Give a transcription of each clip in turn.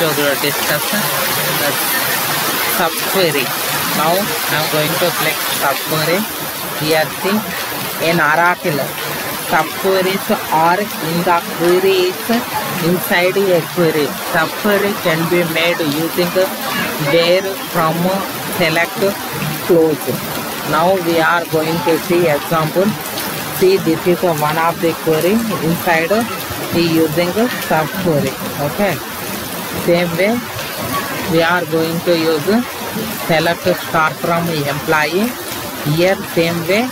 to discuss the subquery. Now I am going to click subquery. Here see, in Oracle, subqueries are in the queries inside a query. Subquery can be made using where, from, select, close. Now we are going to see example. See, this is one of the query inside using subquery. Okay. Same way we are going to use select star from employee. Here same way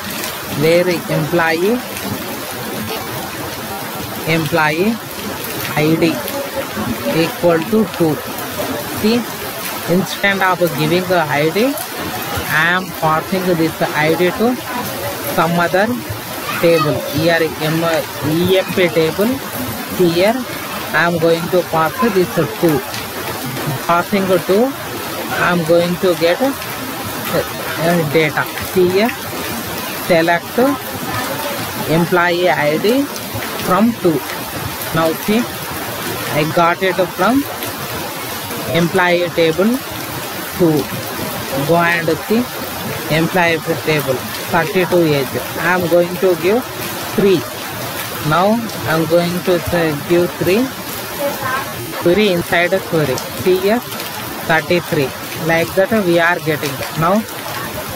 where employee ID equal to 2. See, instead of giving the ID, I am passing this ID to some other table. Here EMP table. Here I am going to pass this 2. Passing 2, I am going to get data. See here, select employee ID from 2. Now see, I got it from employee table 2. Go and see employee table 32 age. I am going to give 3. Now I am going to give 3. Query inside a query. See here 33. Like that we are getting. Now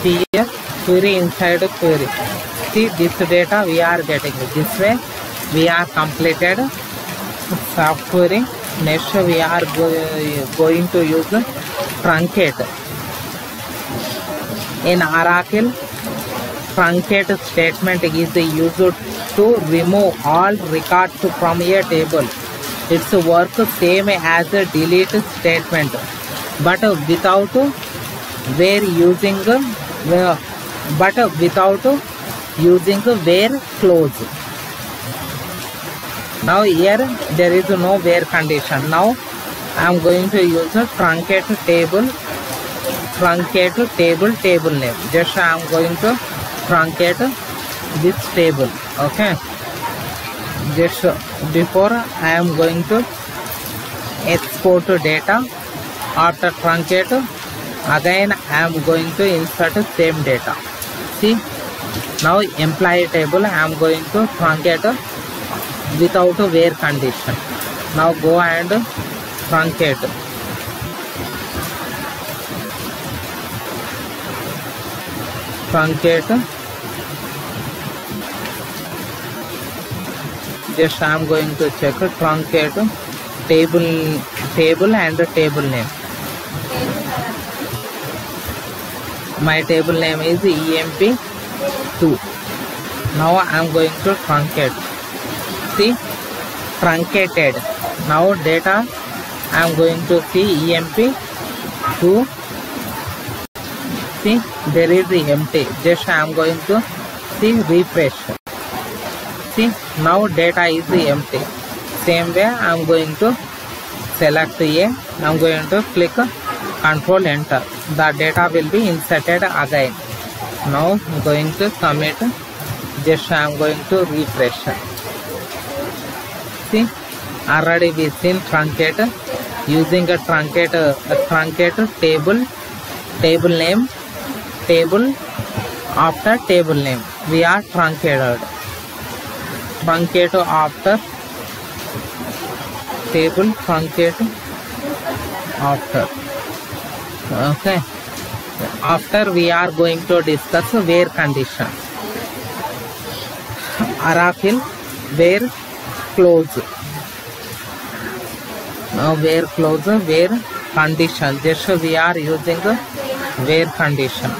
see here query inside a query. See this data we are getting. This way we are completed subquery. Next we are going to use truncate. In Oracle, truncate statement is used to remove all records from a table. Its work same as a delete statement, but without where using where close. Now here there is no where condition. Now I am going to use a truncate table name. Just I am going to truncate this table. Okay. Just before I am going to export data. After truncate, again I am going to insert same data. See, now employee table I am going to truncate without a where condition. Now go and truncate. Just I am going to check truncate table and table name. My table name is EMP2. Now I am going to truncate. See, truncated. Now data I am going to see EMP2. See, there is the empty. Just I am going to see refresh. See, now data is empty. Same way I am going to select A. I am going to click Control Enter. The data will be inserted again. Now I am going to submit. Just I am going to refresh. See, already we seen truncate. Using a truncate table name, table after table name. We are truncated. Truncate after table, truncate after. Okay. After we are going to discuss where condition. Oracle where close. Now where close, where condition. Just we are using where condition.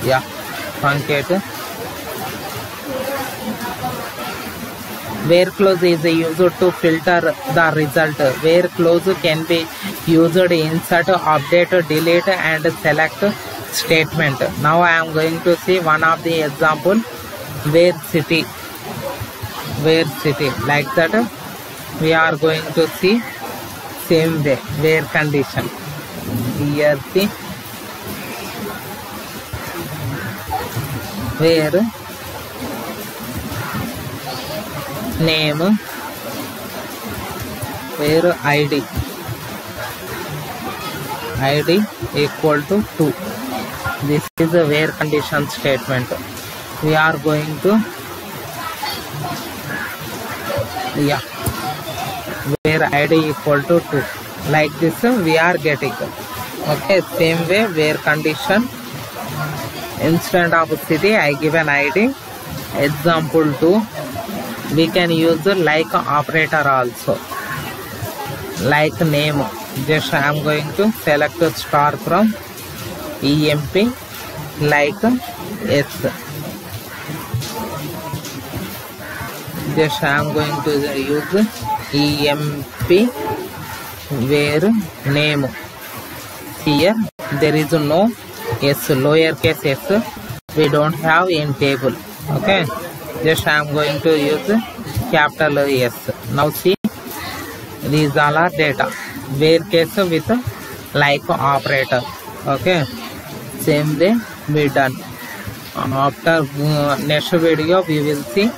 Yeah, truncate. Where close is used to filter the result. Where close can be used insert, update, delete and select statement. Now I am going to see one of the example. Where city. Like that we are going to see same way. Where condition. Here see. Where name where id equal to 2. This is a where condition statement. We are going to where id equal to 2, like this we are getting. Okay, same way where condition, instead of city I give an id. Example 2, we can use like operator also, like name. Just I am going to select star from emp like s. Just I am going to use emp where name. Here there is no s, lowercase s we don't have in table. Okay, just I am going to use capital S. Now see, these all are data, where case with like operator. Okay, same way we done. After next video we will see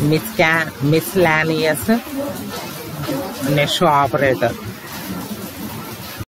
miscellaneous next operator.